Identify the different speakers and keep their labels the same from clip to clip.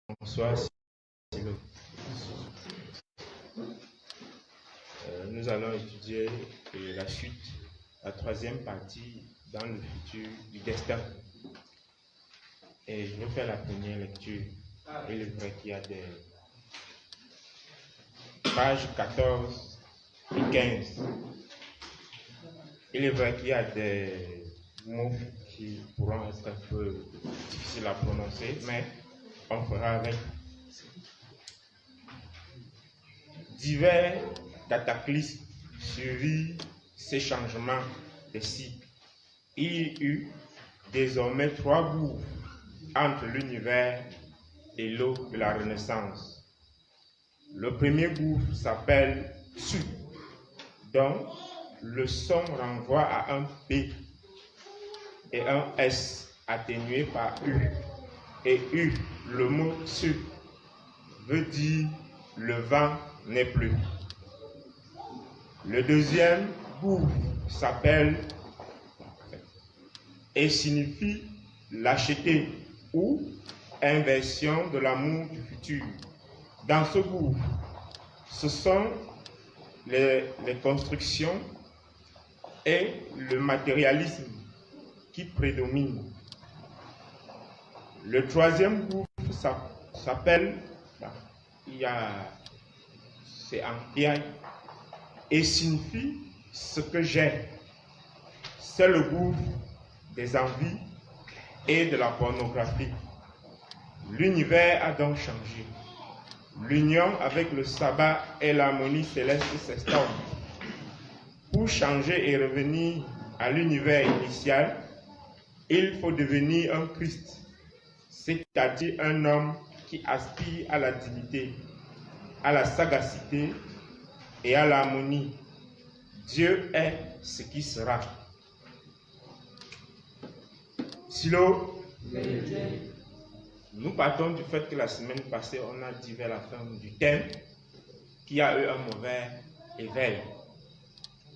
Speaker 1: Bonsoir. Nous allons étudier la suite, la troisième partie dans le futur du destin. Et je vais faire la première lecture. Il est vrai qu'il y a des pages 14 et 15. Il est vrai qu'il y a des mots qui pourront être un peu difficiles à prononcer, mais on fera avec. Divers cataclysmes suivirent ces changements de cycle. Il y eut désormais 3 gouffres entre l'univers et l'eau de la Renaissance. Le premier gouffre s'appelle Su, dont le son renvoie à un P et un S atténué par U. Et U, le mot Su, veut dire le vent n'est plus. Le deuxième gouffre s'appelle et signifie lâcheté ou inversion de l'amour du futur. Dans ce gouffre, ce sont les constructions et le matérialisme qui prédominent. Le troisième gouffre s'appelle et signifie ce que j'ai. C'est le gouffre des envies et de la pornographie. L'univers a donc changé. L'union avec le sabbat et l'harmonie céleste s'estompent. Pour changer et revenir à l'univers initial, il faut devenir un Christ, c'est-à-dire un homme qui aspire à la dignité, à la sagacité et à l'harmonie. Dieu est ce qui sera. Silo, nous partons du fait que la semaine passée, on a dit vers la fin du thème qu'il y a eu un mauvais éveil.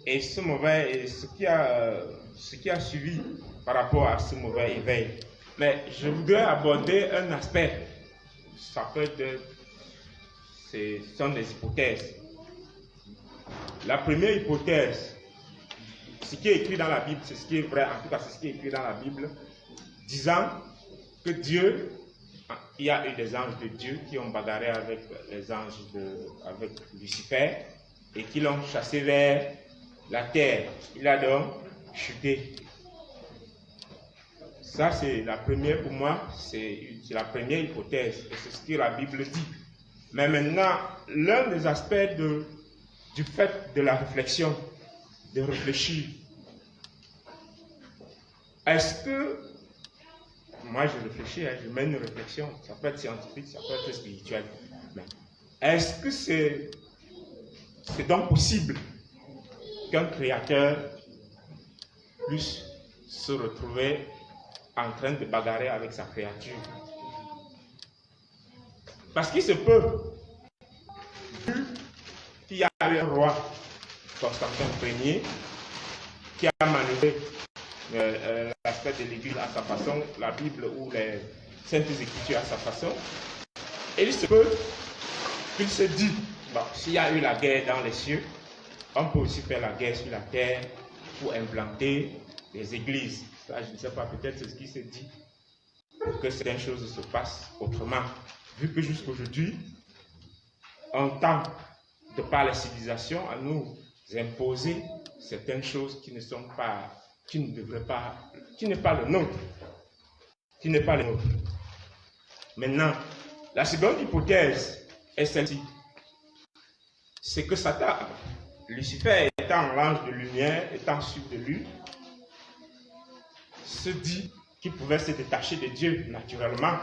Speaker 1: Et ce mauvais, ce qui a suivi par rapport à ce mauvais éveil. Mais je voudrais aborder un aspect. Ça peut être, ce sont des hypothèses. La première hypothèse, ce qui est écrit dans la Bible, c'est ce qui est vrai, en tout cas c'est ce qui est écrit dans la Bible, disant que Dieu, il y a eu des anges de Dieu qui ont bagarré avec les anges avec Lucifer et qui l'ont chassé vers la terre. Il a donc chuté. Ça, c'est la première, pour moi, c'est la première hypothèse, et c'est ce que la Bible dit. Mais maintenant, l'un des aspects du fait de la réflexion, de réfléchir, est-ce que, moi je réfléchis, je mets une réflexion, ça peut être scientifique, ça peut être spirituel, mais est-ce que c'est donc possible qu'un créateur puisse se retrouver en train de bagarrer avec sa créature? Parce qu'il se peut, vu qu'il y a eu un roi, Constantin Ier, qui a manœuvré l'aspect de l'Église à sa façon, la Bible ou les Saintes Écritures à sa façon, et il se peut qu'il se dit, bon, s'il y a eu la guerre dans les cieux, on peut aussi faire la guerre sur la terre pour implanter les églises. Ça, je ne sais pas, peut-être c'est ce qui se dit, pour que certaines choses se passent autrement. Vu que jusqu'aujourd'hui, on tente, de par la civilisation, à nous imposer certaines choses qui ne sont pas, qui ne devraient pas, qui n'est pas le nôtre. Qui n'est pas le nôtre. Maintenant, la seconde hypothèse est celle-ci. C'est que Satan, Lucifer étant l'ange de lumière, étant sûr de lui, se dit qu'il pouvait se détacher de Dieu naturellement.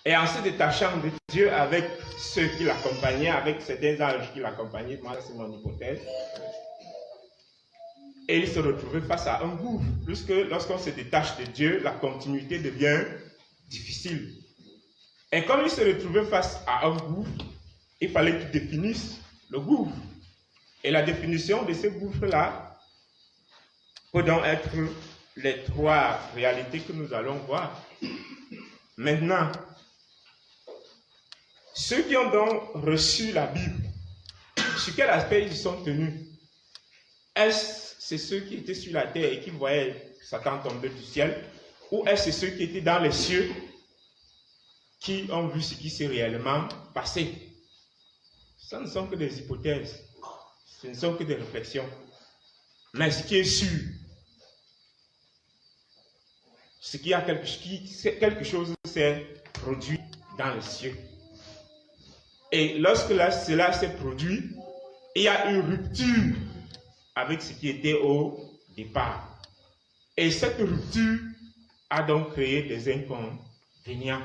Speaker 1: Et en se détachant de Dieu avec ceux qui l'accompagnaient, avec certains anges qui l'accompagnaient, moi c'est mon hypothèse, et il se retrouvait face à un gouffre, puisque lorsqu'on se détache de Dieu, la continuité devient difficile. Et comme il se retrouvait face à un gouffre, il fallait qu'il définisse le gouffre. Et la définition de ce gouffre-là peut donc être les 3 réalités que nous allons voir. Maintenant, Ceux qui ont donc reçu la Bible, sur quel aspect ils sont tenus? Est-ce c'est ceux qui étaient sur la terre et qui voyaient Satan tomber du ciel? Ou est-ce ceux qui étaient dans les cieux qui ont vu ce qui s'est réellement passé? Ce ne sont que des hypothèses, ce ne sont que des réflexions. Mais ce qui est sûr, c'est qu'il y a quelque chose s'est produit dans les cieux. Et lorsque cela s'est produit, il y a une rupture avec ce qui était au départ. Et cette rupture a donc créé des inconvénients.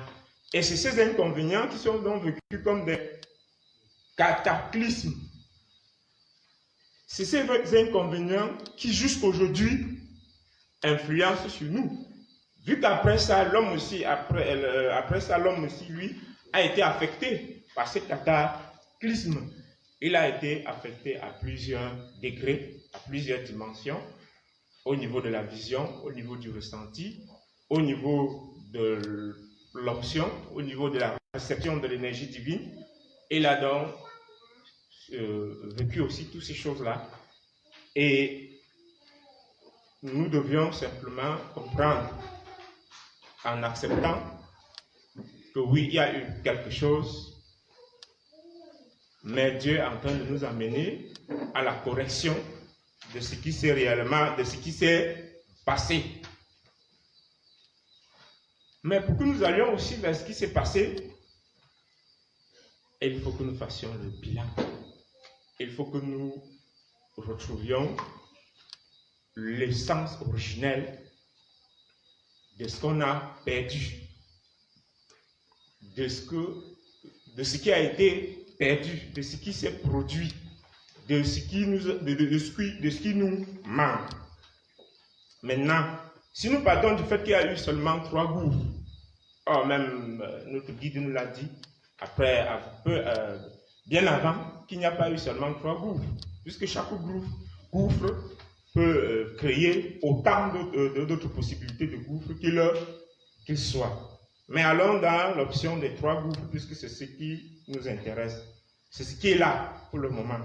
Speaker 1: Et c'est ces inconvénients qui sont donc vécus comme des cataclysmes. C'est ces inconvénients qui jusqu'aujourd'hui influencent sur nous. Vu qu'après ça, l'homme aussi, lui, a été affecté par ce cataclysme. Il a été affecté à plusieurs degrés, à plusieurs dimensions, au niveau de la vision, au niveau du ressenti, au niveau de l'option, au niveau de la réception de l'énergie divine. Il a donc vécu aussi toutes ces choses-là. Et nous devions simplement comprendre, en acceptant que oui, il y a eu quelque chose, mais Dieu est en train de nous amener à la correction de ce qui s'est réellement, de ce qui s'est passé. Mais pour que nous allions aussi vers ce qui s'est passé, il faut que nous fassions le bilan. Il faut que nous retrouvions l'essence originelle de ce qu'on a perdu, de ce qui a été perdu, de ce qui s'est produit, de ce qui nous manque. Maintenant, si nous partons du fait qu'il y a eu seulement 3 gouffres, même notre guide nous l'a dit, bien avant, qu'il n'y a pas eu seulement 3 gouffres, puisque chaque gouffre peut créer autant d'autres possibilités de gouffres qu'il soit. Mais allons dans l'option des 3 gouffres, puisque c'est ce qui nous intéresse. C'est ce qui est là pour le moment.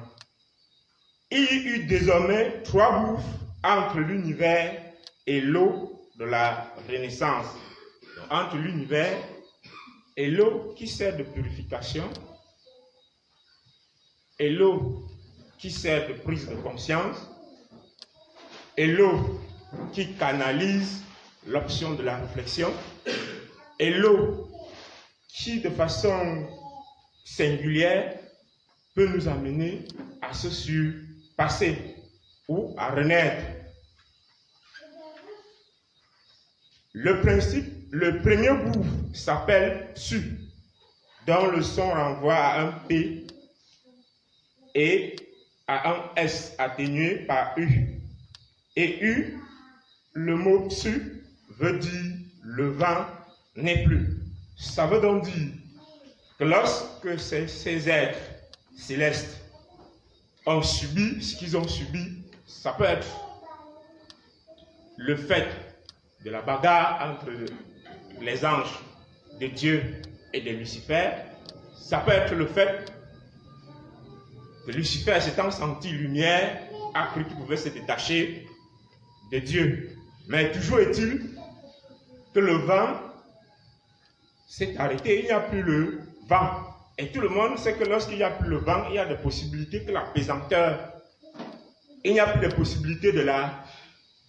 Speaker 1: Il y a eu désormais 3 gouffres entre l'univers et l'eau de la Renaissance. Donc, entre l'univers et l'eau qui sert de purification, et l'eau qui sert de prise de conscience, et l'eau qui canalise l'option de la réflexion, et l'eau qui, de façon singulière, peut nous amener à se surpasser ou à renaître. Le premier gouffre s'appelle Su, dont le son renvoie à un P et à un S atténué par U. Et U, le mot Su, veut dire le vent n'est plus. Ça veut donc dire que lorsque ces êtres célestes ont subi ce qu'ils ont subi, ça peut être le fait de la bagarre entre les anges de Dieu et de Lucifer. Ça peut être le fait que Lucifer, s'étant senti lumière, a cru qu'il pouvait se détacher de Dieu. Mais toujours est-il que le vent s'est arrêté, il n'y a plus le vent. Et tout le monde sait que lorsqu'il n'y a plus le vent, il y a des possibilités que la pesanteur, il n'y a plus de possibilités de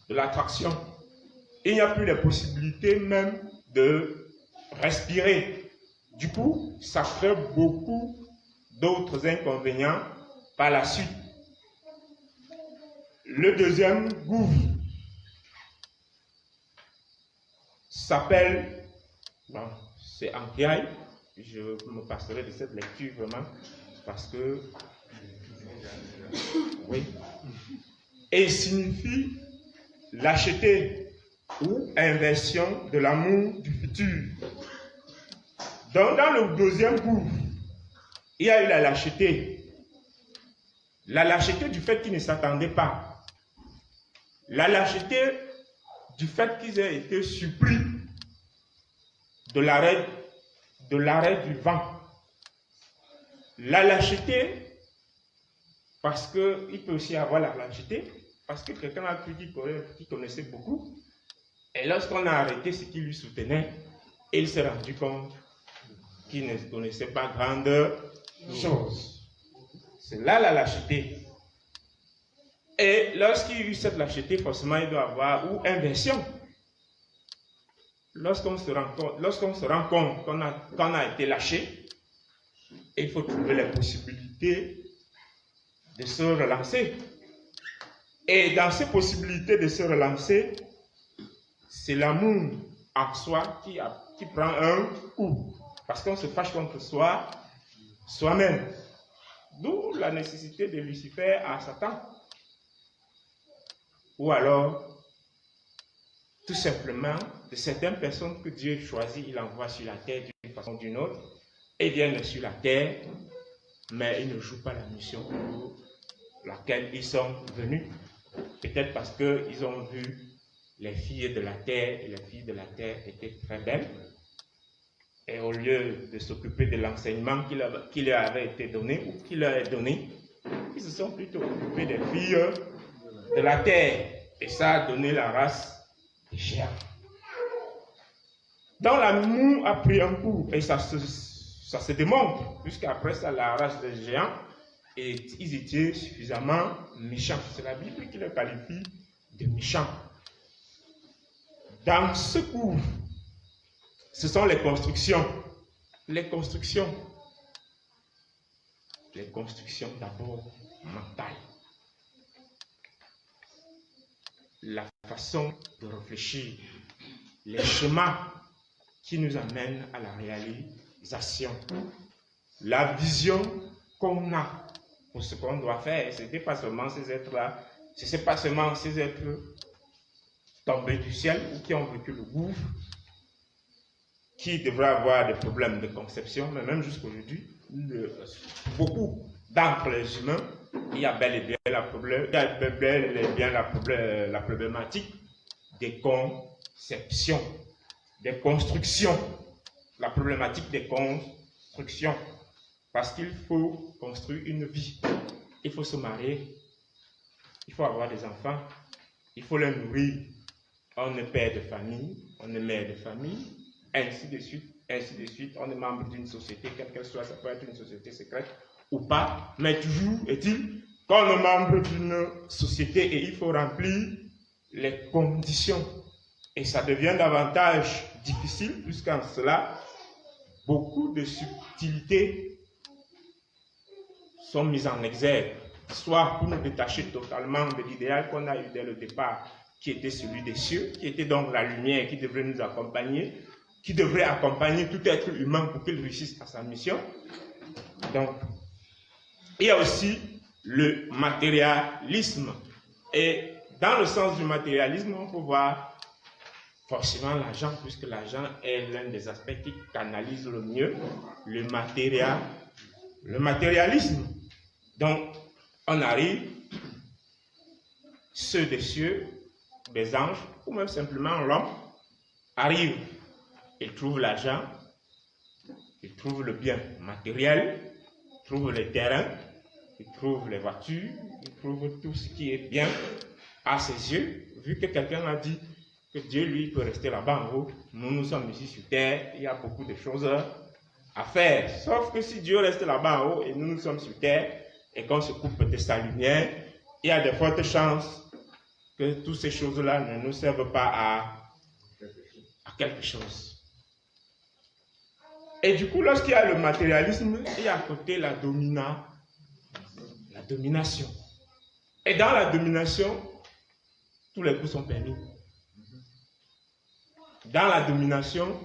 Speaker 1: l'attraction. Il n'y a plus de possibilité même de respirer. Du coup, ça crée beaucoup d'autres inconvénients par la suite. Le deuxième gouffre s'appelle, c'est Ankiaï, je me passerai de cette lecture vraiment, parce que, oui, et il signifie lâcheté ou inversion de l'amour du futur. Donc, dans le deuxième gouffre, il y a eu la lâcheté. La lâcheté du fait qu'ils ne s'attendaient pas. La lâcheté du fait qu'ils aient été surpris de l'arrêt du vent. La lâcheté, parce qu'il peut aussi avoir la lâcheté, parce que quelqu'un a cru qu'il connaissait beaucoup, et lorsqu'on a arrêté ce qui lui soutenait, il s'est rendu compte qu'il ne connaissait pas grande chose. C'est là la lâcheté. Et lorsqu'il y a eu cette lâcheté, forcément, il doit avoir ou inversion. Lorsqu'on se rend compte qu'on a été lâché, il faut trouver les possibilités de se relancer. Et dans ces possibilités de se relancer, c'est l'amour en soi qui prend un coup. Parce qu'on se fâche contre soi-même. D'où la nécessité de Lucifer à Satan. Ou alors, tout simplement, de certaines personnes que Dieu choisit, il envoie sur la terre d'une façon ou d'une autre, et viennent sur la terre, mais ils ne jouent pas la mission pour laquelle ils sont venus. Peut-être parce qu'ils ont vu les filles de la terre, et les filles de la terre étaient très belles. Et au lieu de s'occuper de l'enseignement qui leur avait été donné, ou qui leur est donné, ils se sont plutôt occupés des filles de la terre. Et ça a donné la race des géants. Dans l'amour a pris un coup, et ça se démontre, puisqu'après ça, la race des géants, et ils étaient suffisamment méchants. C'est la Bible qui les qualifie de méchants. Dans ce cours, ce sont les constructions. Les constructions d'abord mentales. La façon de réfléchir, les chemins qui nous amènent à la réalisation, la vision qu'on a pour ce qu'on doit faire. Ce n'est pas seulement ces êtres-là, ce n'est pas seulement ces êtres tombés du ciel ou qui ont vécu le gouffre, qui devraient avoir des problèmes de conception, mais même jusqu'aujourd'hui, beaucoup d'entre les humains, il y a bel et bien la problématique des conceptions, des constructions, la problématique des constructions, parce qu'il faut construire une vie, il faut se marier, il faut avoir des enfants, il faut les nourrir. On est père de famille, on est mère de famille, ainsi de suite, ainsi de suite. On est membre d'une société, quelle qu'elle soit, ça peut être une société secrète ou pas, mais toujours est-il qu'on est membre d'une société et il faut remplir les conditions. Et ça devient davantage difficile, puisqu'en cela, beaucoup de subtilités sont mises en exergue, soit pour nous détacher totalement de l'idéal qu'on a eu dès le départ, qui était celui des cieux, qui était donc la lumière qui devrait nous accompagner, qui devrait accompagner tout être humain pour qu'il réussisse à sa mission. Donc, il y a aussi le matérialisme. Et dans le sens du matérialisme, on peut voir forcément l'argent, puisque l'argent est l'un des aspects qui canalise le mieux le matérialisme. Donc, on arrive, ceux des cieux, des anges, ou même simplement l'homme, arrive, il trouve l'argent, il trouve le bien matériel, il trouve les terrains, il trouve les voitures, il trouve tout ce qui est bien à ses yeux, vu que quelqu'un a dit que Dieu, lui, peut rester là-bas en haut. Nous sommes ici sur terre, il y a beaucoup de choses à faire. Sauf que si Dieu reste là-bas en haut et nous sommes sur terre, et qu'on se coupe de sa lumière, il y a de fortes chances que toutes ces choses-là ne nous servent pas à quelque chose. Et du coup, lorsqu'il y a le matérialisme, il y a à côté la domination. Et dans la domination, tous les coups sont permis. Dans la domination,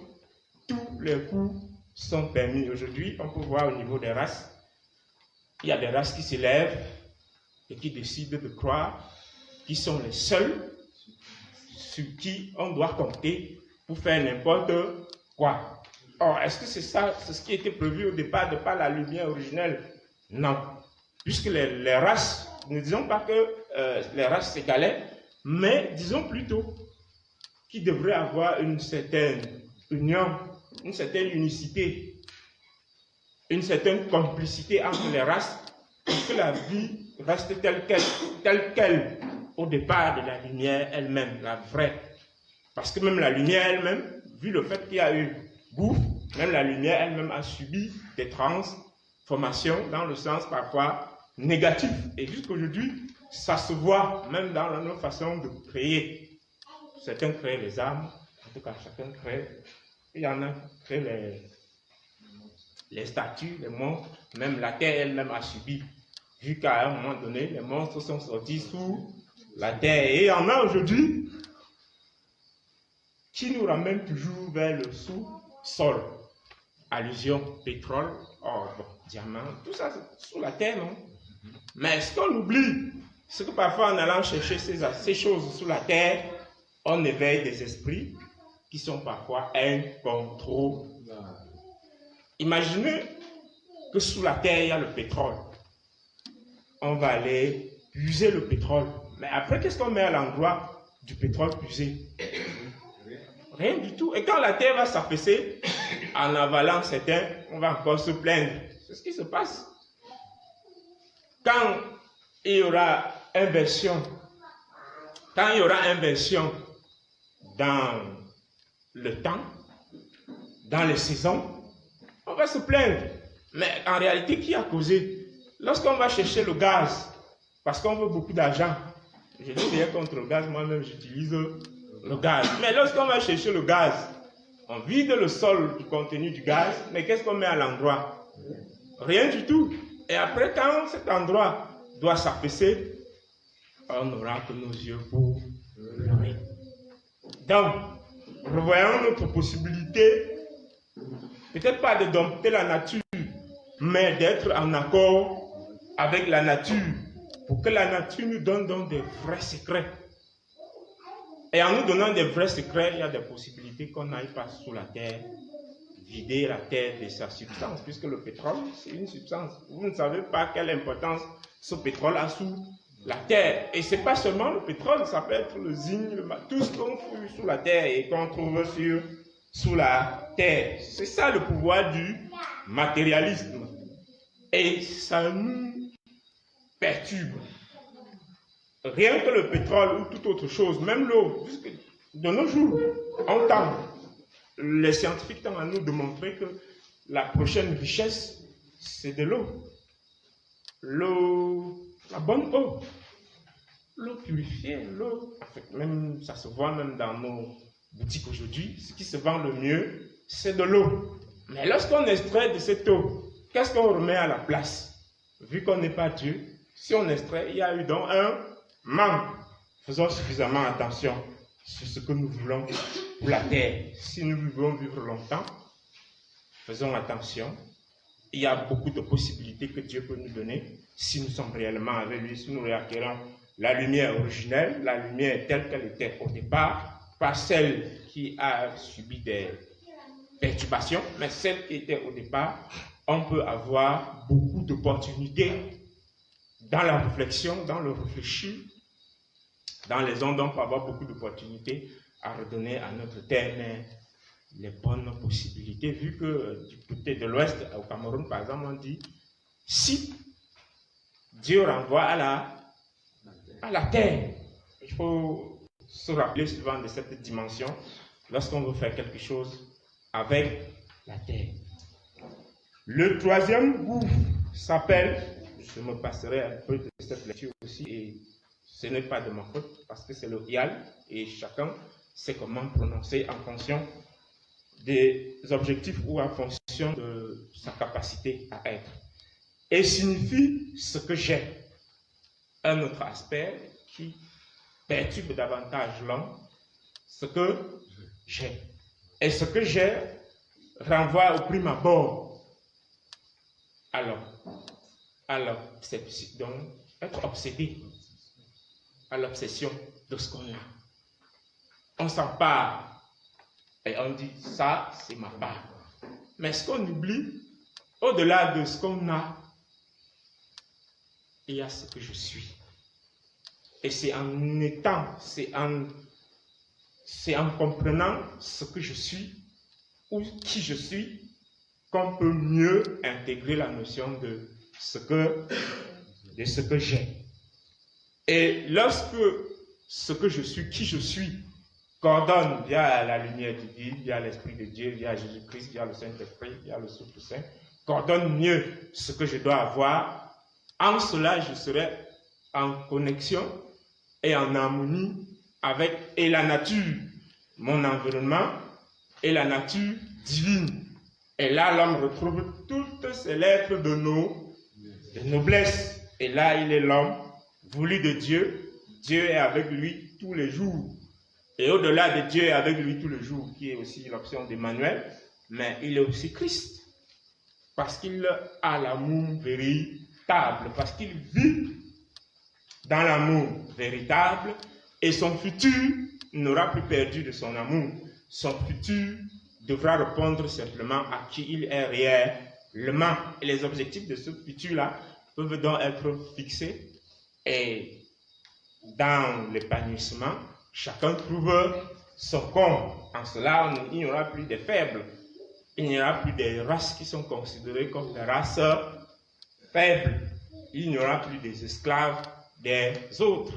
Speaker 1: tous les coups sont permis. Aujourd'hui, on peut voir au niveau des races, il y a des races qui s'élèvent et qui décident de croire qu'ils sont les seuls sur qui on doit compter pour faire n'importe quoi. Or, est-ce que c'est ça, c'est ce qui était prévu au départ de par la lumière originelle? Non. Puisque les races, ne disons pas que les races s'égalaient, mais disons plutôt qu'ils devraient avoir une certaine union, une certaine unicité. une certaine complicité entre les races, pour que la vie reste telle qu'elle, au départ de la lumière elle-même, la vraie. Parce que même la lumière elle-même, vu le fait qu'il y a eu gouffre, même la lumière elle-même a subi des transformations dans le sens parfois négatif. Et jusqu'aujourd'hui, ça se voit même dans nos façons de créer. Certains créent les âmes, en tout cas chacun crée. Il y en a qui créent les statues, les monstres, même la terre elle-même a subi. Vu qu'à un moment donné, les monstres sont sortis sous la terre. Et il y en a aujourd'hui qui nous ramènent toujours vers le sous-sol. Allusion, pétrole, or, bon, diamant, tout ça c'est sous la terre, non? Mais ce qu'on oublie, c'est que parfois en allant chercher ces choses sous la terre, on éveille des esprits qui sont parfois incontrôlables. Imaginez que sous la terre, il y a le pétrole. On va aller puiser le pétrole. Mais après, qu'est-ce qu'on met à l'endroit du pétrole puisé? Rien du tout. Et quand la terre va s'affaisser, en avalant certains, on va encore se plaindre. C'est ce qui se passe. Quand il y aura inversion, dans le temps, dans les saisons, on va se plaindre. Mais en réalité, qui a causé? Lorsqu'on va chercher le gaz, parce qu'on veut beaucoup d'argent, je n'ai rien contre le gaz, moi-même j'utilise le gaz. Mais lorsqu'on va chercher le gaz, on vide le sol du contenu du gaz, mais qu'est-ce qu'on met à l'endroit? Rien du tout. Et après, quand cet endroit doit s'affaisser, on n'aura que nos yeux pour pleurer. Donc, revoyons notre possibilité, peut-être pas de dompter la nature, mais d'être en accord avec la nature, pour que la nature nous donne donc des vrais secrets. Et en nous donnant des vrais secrets, il y a des possibilités qu'on n'aille pas sous la terre, vider la terre de sa substance, puisque le pétrole, c'est une substance. Vous ne savez pas quelle importance ce pétrole a sous la terre. Et ce n'est pas seulement le pétrole, ça peut être le zinc, tout ce qu'on fouille sous la terre et qu'on trouve sous la terre. C'est ça le pouvoir du matérialisme. Et ça nous perturbe. Rien que le pétrole ou toute autre chose, même l'eau, puisque de nos jours, on tend, les scientifiques tendent à nous démontrer que la prochaine richesse, c'est de l'eau. L'eau, la bonne eau. L'eau purifiée, l'eau, en fait, même, ça se voit même dans nos boutiques aujourd'hui, ce qui se vend le mieux, c'est de l'eau. Mais lorsqu'on extrait de cette eau, qu'est-ce qu'on remet à la place? Vu qu'on n'est pas Dieu, si on extrait, il y a eu donc un manque. Faisons suffisamment attention sur ce que nous voulons pour la terre. Si nous voulons vivre longtemps, faisons attention. Il y a beaucoup de possibilités que Dieu peut nous donner si nous sommes réellement avec lui, si nous réacquérons la lumière originelle, la lumière telle qu'elle était au départ, pas celle qui a subi des perturbations, mais celle qui était au départ. On peut avoir beaucoup d'opportunités dans la réflexion, dans le réfléchir. Dans les ondes, on peut avoir beaucoup d'opportunités à redonner à notre terre, mais les bonnes possibilités, vu que du côté de l'Ouest, au Cameroun, par exemple, on dit, si Dieu renvoie à la terre, il faut se rappeler souvent de cette dimension lorsqu'on veut faire quelque chose avec la terre. Le troisième gouffre s'appelle, je me passerai un peu de cette lecture aussi, et ce n'est pas de ma faute, parce que c'est le Hial, et chacun sait comment prononcer en fonction des objectifs ou en fonction de sa capacité à être. Et signifie ce que j'ai. Un autre aspect qui perturbe davantage l'homme, ce que j'ai. Et ce que j'ai renvoie au prime abord donc être obsédé à l'obsession de ce qu'on a. On s'empare et on dit ça c'est ma part. Mais ce qu'on oublie, au-delà de ce qu'on a, il y a ce que je suis. Et c'est en étant, c'est en comprenant ce que je suis ou qui je suis qu'on peut mieux intégrer la notion de ce que j'ai. Et lorsque ce que je suis, qui je suis, coordonne via la lumière divine, via l'Esprit de Dieu, via Jésus-Christ, via le Saint-Esprit, via le Souffle Saint, coordonne mieux ce que je dois avoir, en cela je serai en connexion et en harmonie avec la nature, mon environnement et la nature divine. Et là, l'homme retrouve toutes ses lettres de noblesse. Et là, il est l'homme voulu de Dieu. Dieu est avec lui tous les jours. Et au-delà de Dieu est avec lui tous les jours, qui est aussi l'option d'Emmanuel, mais il est aussi Christ. Parce qu'il a l'amour véritable, parce qu'il vit dans l'amour véritable, et son futur n'aura plus perdu de son amour. Son futur devra répondre simplement à qui il est réellement. Et les objectifs de ce futur-là peuvent donc être fixés, et dans l'épanouissement, chacun trouve son compte. En cela, il n'y aura plus de faibles. Il n'y aura plus des races qui sont considérées comme des races faibles. Il n'y aura plus des esclaves des autres.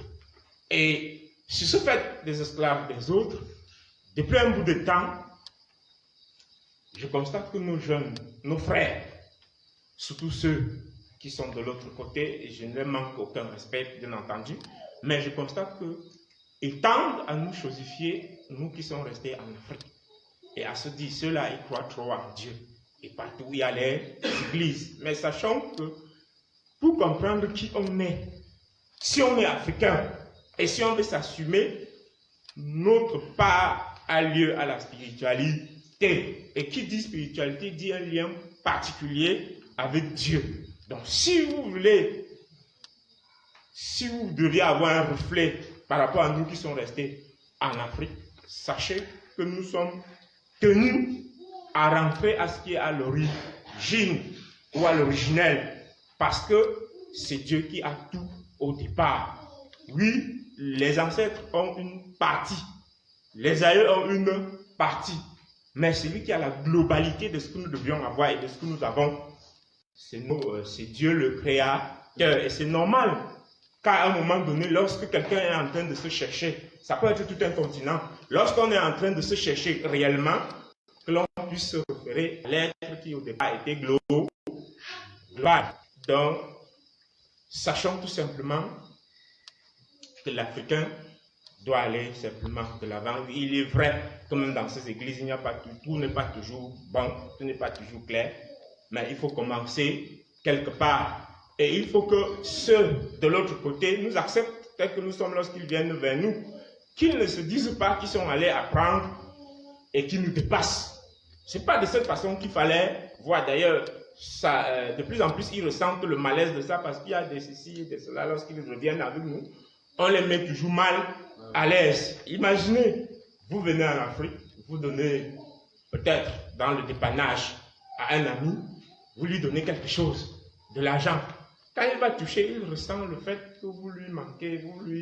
Speaker 1: Et sur ce fait des esclaves des autres, depuis un bout de temps, je constate que nos jeunes, nos frères, surtout ceux qui sont de l'autre côté, et je ne leur manque aucun respect, bien entendu, mais je constate qu'ils tendent à nous chosifier, nous qui sommes restés en Afrique, et à se dire, ceux-là, ils croient trop en Dieu, et partout il y a les églises. Mais sachant que, pour comprendre qui on est, si on est africain, et si on veut s'assumer, notre part a lieu à la spiritualité. Et qui dit spiritualité dit un lien particulier avec Dieu. Donc si vous deviez avoir un reflet par rapport à nous qui sommes restés en Afrique, sachez que nous sommes tenus à rentrer à ce qui est à l'origine ou à l'originel, parce que c'est Dieu qui a tout au départ. Oui, les ancêtres ont une partie, les aïeux ont une partie, mais celui qui a la globalité de ce que nous devions avoir et de ce que nous avons, c'est Dieu le Créateur. Et c'est normal qu'à un moment donné, lorsque quelqu'un est en train de se chercher, ça peut être tout un continent, lorsqu'on est en train de se chercher réellement, que l'on puisse se référer à l'être qui au départ était global. Donc, sachons tout simplement que l'Africain doit aller simplement de l'avant. Il est vrai que même dans ces églises, il n'y a pas tout n'est pas toujours bon, tout n'est pas toujours clair, mais il faut commencer quelque part. Et il faut que ceux de l'autre côté nous acceptent tels que nous sommes lorsqu'ils viennent vers nous, qu'ils ne se disent pas qu'ils sont allés apprendre et qu'ils nous dépassent. Ce n'est pas de cette façon qu'il fallait voir. D'ailleurs, de plus en plus, ils ressentent le malaise de ça parce qu'il y a des ceci et de cela lorsqu'ils reviennent avec nous. On les met toujours mal à l'aise. Imaginez, vous venez en Afrique, vous donnez peut-être dans le dépannage à un ami, vous lui donnez quelque chose, de l'argent. Quand il va toucher, il ressent le fait que vous lui manquez, vous lui